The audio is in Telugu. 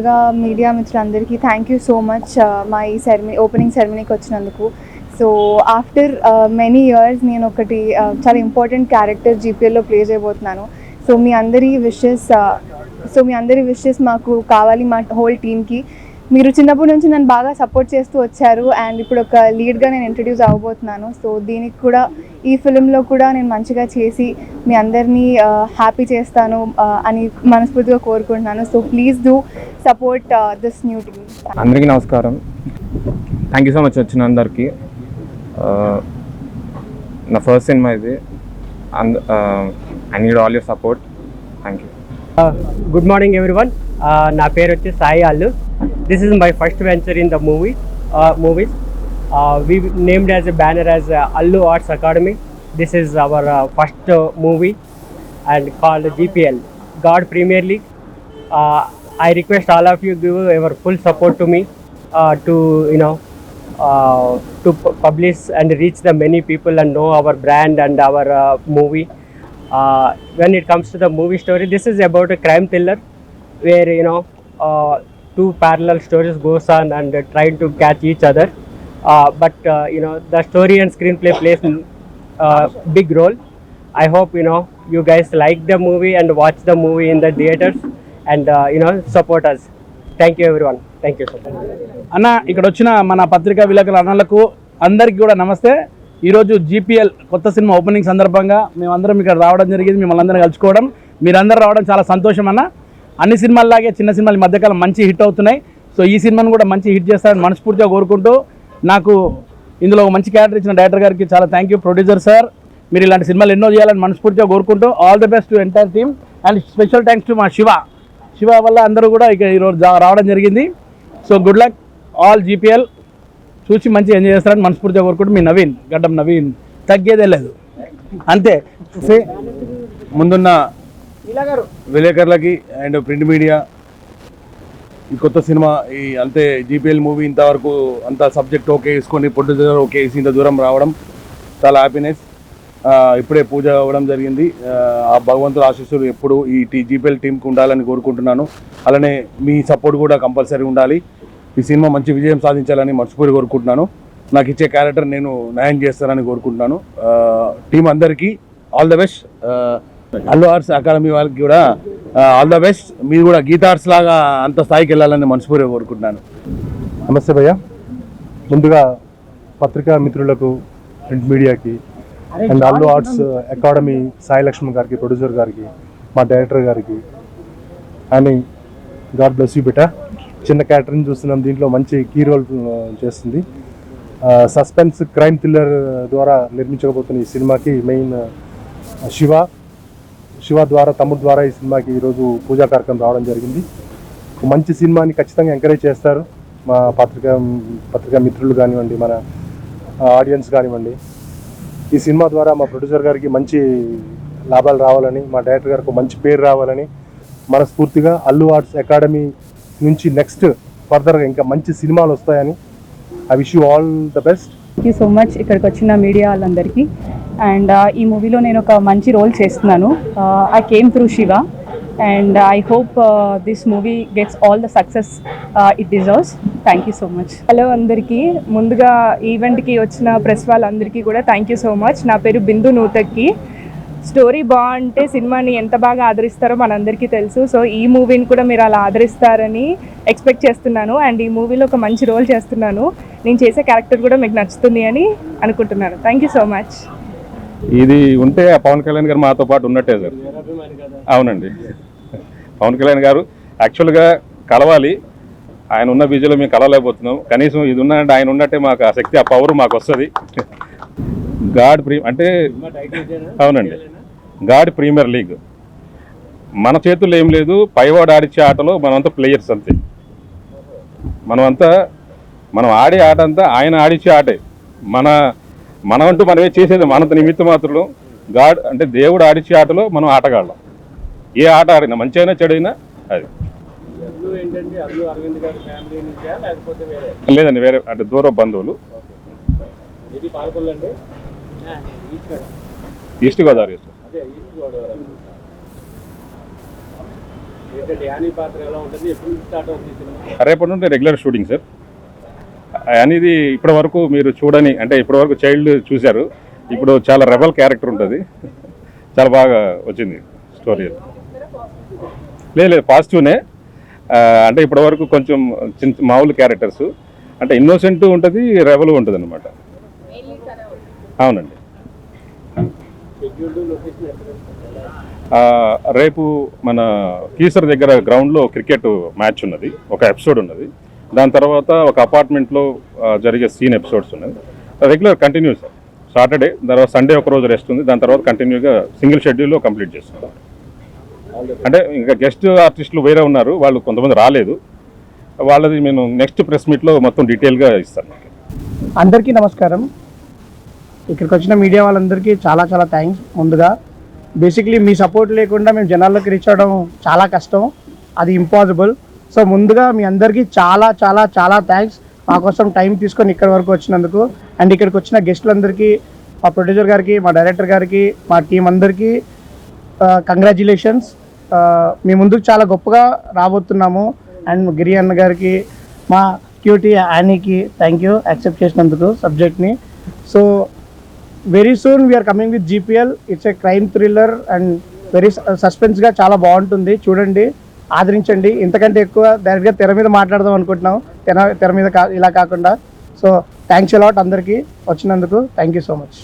ముందుగా మీడియా మిత్రులందరికీ థ్యాంక్ యూ సో మచ్ మా ఈ ఓపెనింగ్ సెరమనీకి వచ్చినందుకు. సో ఆఫ్టర్ మెనీ ఇయర్స్ నేను ఒకటి చాలా ఇంపార్టెంట్ క్యారెక్టర్ జీపీఎల్లో ప్లే చేయబోతున్నాను. సో మీ అందరి విషెస్ మాకు కావాలి, మా హోల్ టీమ్కి. మీరు చిన్నప్పటి నుంచి నన్ను బాగా సపోర్ట్ చేస్తూ వచ్చారు అండ్ ఇప్పుడు ఒక లీడ్గా నేను ఇంట్రడ్యూస్ అవ్వబోతున్నాను. సో దీనికి కూడా ఈ ఫిలింలో కూడా నేను మంచిగా చేసి మీ అందరినీ హ్యాపీ చేస్తాను అని మనస్ఫూర్తిగా కోరుకుంటున్నాను. So please do support this new team. అందరికీ నమస్కారం. థ్యాంక్ యూ సో మచ్ వచ్చిన అందరికీ. నా ఫస్ట్ సినిమా ఇది. I need all your support. Thank you. Good morning everyone. నా పేరు వచ్చి Sai Allu. This is my first venture in the movies. We named as a banner as Allu Arts Academy. This is our first movie and called GPL, God Premier League. I request all of you give your full support to me to publish and reach the many people and know our brand and our movie. When it comes to the movie story, this is about a crime thriller where two parallel stories goes on and trying to catch each other, but the story and screenplay plays big role. I hope you guys like the movie and watch the movie in the theaters and support us. Thank you everyone. Thank you so much. అన్న, ఇక్కడ వచ్చిన మన పత్రికా విలేకరుల అన్నలకు అందరికీ కూడా నమస్తే. ఈరోజు జీపీఎల్ కొత్త సినిమా ఓపెనింగ్ సందర్భంగా మేమందరం ఇక్కడ రావడం జరిగింది. మిమ్మల్ని అందరం కలుసుకోవడం, మీరందరూ రావడం చాలా సంతోషం అన్న. అన్ని సినిమాల్లాగే చిన్న సినిమాలు ఈ మధ్యకాలం మంచి హిట్ అవుతున్నాయి. సో ఈ సినిమాను కూడా మంచి హిట్ చేస్తారని మనస్ఫూర్తిగా కోరుకుంటూ, నాకు ఇందులో మంచి క్యారెక్టర్ ఇచ్చిన డైరెక్టర్ గారికి చాలా థ్యాంక్ యూ. ప్రొడ్యూసర్ సార్, మీరు ఇలాంటి సినిమాలు ఎన్నో చేయాలని మనస్ఫూర్తిగా కోరుకుంటూ, all the best to entire team and special thanks to మా శివ వల్ల అందరూ కూడా ఇక ఈరోజు రావడం జరిగింది. So good luck all. GPL చూసి మంచి ఎంజాయ్ చేస్తారని మనస్ఫూర్తిగా కోరుకుంటూ, మీ నవీన్, గడ్డం నవీన్, తగ్గేదే లేదు అంతే. ముందున్న విలేకరులకి అండ్ ప్రింట్ మీడియా, ఈ కొత్త సినిమా అంతే జీపీఎల్ మూవీ ఇంతవరకు అంత సబ్జెక్ట్ ఓకే వేసుకొని ప్రొడ్యూసర్ ఓకే వేసి ఇంత దూరం రావడం చాలా హ్యాపీనెస్. ఇప్పుడే పూజ అవ్వడం జరిగింది. ఆ భగవంతుడు ఆశీస్సులు ఎప్పుడు ఈ జీపీఎల్ టీంకి ఉండాలని కోరుకుంటున్నాను. అలానే మీ సపోర్ట్ కూడా కంపల్సరీ ఉండాలి. ఈ సినిమా మంచి విజయం సాధించాలని మనస్ఫూర్తిగా కోరుకుంటున్నాను. నాకు ఇచ్చే క్యారెక్టర్ నేను న్యాయం చేస్తానని కోరుకుంటున్నాను. టీం అందరికీ all the best. Allu Arts academy వాళ్ళకి కూడా ఆల్ ద బెస్ట్. మీరు కూడా గీతా ఆర్ట్స్ లాగా అంత స్థాయికి వెళ్ళాలని మనస్ఫూర్తిగా కోరుకుంటున్నాను. నమస్తే భయ్య. ముందుగా పత్రికా మిత్రులకు, ప్రింట్ మీడియాకి and Allu Arts Academy Sai Lakshman గారికి, ప్రొడ్యూసర్ గారికి, మా డైరెక్టర్ గారికి అని గాడ్ బ్లెస్ యూ బిటా. చిన్న క్యారెక్టర్ని చూస్తున్నాం, దీంట్లో మంచి కీ రోల్ చేస్తుంది. సస్పెన్స్ క్రైమ్ థ్రిల్లర్ ద్వారా నిర్మించకపోతున్న ఈ సినిమాకి మెయిన్ శివ ద్వారా, తమ్ముడు ద్వారా ఈ సినిమాకి ఈరోజు పూజా కార్యక్రమం రావడం జరిగింది. మంచి సినిమాని ఖచ్చితంగా ఎంకరేజ్ చేస్తారు మా పత్రికా మిత్రులు కానివ్వండి, మన ఆడియన్స్ కానివ్వండి. ఈ సినిమా ద్వారా మా ప్రొడ్యూసర్ గారికి మంచి లాభాలు రావాలని, మా డైరెక్టర్ గారికి మంచి పేరు రావాలని మనస్ఫూర్తిగా అల్లు ఆర్ట్స్ అకాడమీ నుంచి నెక్స్ట్ ఫర్దర్గా ఇంకా మంచి సినిమాలు వస్తాయని I wish you all the best. Thank you so much ఇక్కడికి వచ్చిన మీడియా వాళ్ళందరికీ. అండ్ ఈ మూవీలో నేను ఒక మంచి రోల్ చేస్తున్నాను. I came through Shiva and I hope this movie gets all the success it deserves. Thank you so much. Hello అందరికీ. ముందుగా ఈవెంట్కి వచ్చిన ప్రెస్ వాళ్ళందరికీ కూడా థ్యాంక్ యూ సో మచ్. నా పేరు బిందు నూతక్కి. స్టోరీ బాగుంటే సినిమాని ఎంత బాగా ఆదరిస్తారో మనందరికీ తెలుసు. సో ఈ మూవీని కూడా మీరు అలా ఆదరిస్తారని ఎక్స్పెక్ట్ చేస్తున్నాను. అండ్ ఈ మూవీలో ఒక మంచి రోల్ చేస్తున్నాను. నేను చేసే క్యారెక్టర్ కూడా మీకు నచ్చుతుంది అని అనుకుంటున్నాను. Thank you so much. ఇది ఉంటే పవన్ కళ్యాణ్ గారు మాతో పాటు ఉన్నట్టే సార్. అవునండి, పవన్ కళ్యాణ్ గారు యాక్చువల్గా కలవాలి. ఆయన ఉన్న బిజీలో మేము కలవలేకపోతున్నాం. కనీసం ఇది ఉన్నంటే ఆయన ఉన్నట్టే మాకు ఆ శక్తి, ఆ పవర్ మాకు వస్తుంది. గాడ్ అంటే అవునండి, గాడ్ ప్రీమియర్ లీగ్ మన చేతుల్లో ఏం లేదు. పైవాడు ఆడిచ్చే ఆటలో మనమంతా ప్లేయర్స్ అంతే. మనం ఆడే ఆట అంతా ఆయన ఆడిచ్చే ఆటే. మనమంటూ మనమే చేసేది మనంత నిమిత్త మాత్రం. గాడ్ అంటే దేవుడు ఆడిచ్చే ఆటలో మనం ఆటగాళ్ళం. ఏ ఆట ఆడినా మంచి అయినా చెడైనా అది లేదండి, వేరే అంటే దూర బంధువులు. ఈస్ట్ గోదావరి. రేపటి నుండి రెగ్యులర్ షూటింగ్ సార్. అనేది ఇప్పటి వరకు మీరు చూడని, అంటే ఇప్పటి వరకు చైల్డ్ చూశారు, ఇప్పుడు చాలా రెబల్ క్యారెక్టర్ ఉంటుంది. చాలా బాగా వచ్చింది స్టోరీ. లేదు పాజిటివ్నే. అంటే ఇప్పటి వరకు కొంచెం మామూలు క్యారెక్టర్స్, అంటే ఇన్నోసెంట్ ఉంటుంది, రెబల్ ఉంటుంది అనమాట. అవునండి. రేపు మన కీసర్ దగ్గర గ్రౌండ్లో క్రికెట్ మ్యాచ్ ఉన్నది, ఒక ఎపిసోడ్ ఉన్నది. దాని తర్వాత ఒక అపార్ట్మెంట్లో జరిగే సీన్ ఎపిసోడ్స్ ఉన్నది. రెగ్యులర్ కంటిన్యూస్ సాటర్డే, తర్వాత సండే ఒక రోజు రెస్ట్ ఉంది. దాని తర్వాత కంటిన్యూగా సింగిల్ షెడ్యూల్లో కంప్లీట్ చేస్తున్నాం. అంటే ఇంకా గెస్ట్ ఆర్టిస్టులు వేరే ఉన్నారు, వాళ్ళు కొంతమంది రాలేదు. వాళ్ళది నేను నెక్స్ట్ ప్రెస్ మీట్లో మొత్తం డీటెయిల్గా ఇస్తాను. అందరికీ నమస్కారం. ఇక్కడికి వచ్చిన మీడియా వాళ్ళందరికీ చాలా చాలా థ్యాంక్స్. ముందుగా బేసిక్లీ మీ సపోర్ట్ లేకుండా మేము జనాల్లోకి రీచ్ అవ్వడం చాలా కష్టం, అది ఇంపాసిబుల్. సో ముందుగా మీ అందరికీ చాలా చాలా చాలా థ్యాంక్స్ మా కోసం టైం తీసుకొని ఇక్కడి వరకు వచ్చినందుకు. అండ్ ఇక్కడికి వచ్చిన గెస్టులందరికీ, మా ప్రొడ్యూసర్ గారికి, మా డైరెక్టర్ గారికి, మా టీం అందరికీ కంగ్రాచ్యులేషన్స్. మీ ముందుకు చాలా గొప్పగా రాబోతున్నాము. అండ్ గిరి అన్న గారికి, మా క్యూటీ యానీకి థ్యాంక్ యూ యాక్సెప్ట్ చేసినందుకు సబ్జెక్ట్ని. So very soon we're coming with GPL. It's a crime thriller and very సస్పెన్స్గా చాలా బాగుంటుంది. చూడండి, ఆదరించండి. ఇంతకంటే ఎక్కువ డైరెక్ట్గా తెర మీద మాట్లాడదాం అనుకుంటున్నాం, తెర మీద ఇలా కాకుండా. సో థ్యాంక్స్ అలాట్ అందరికీ వచ్చినందుకు. Thank you so much.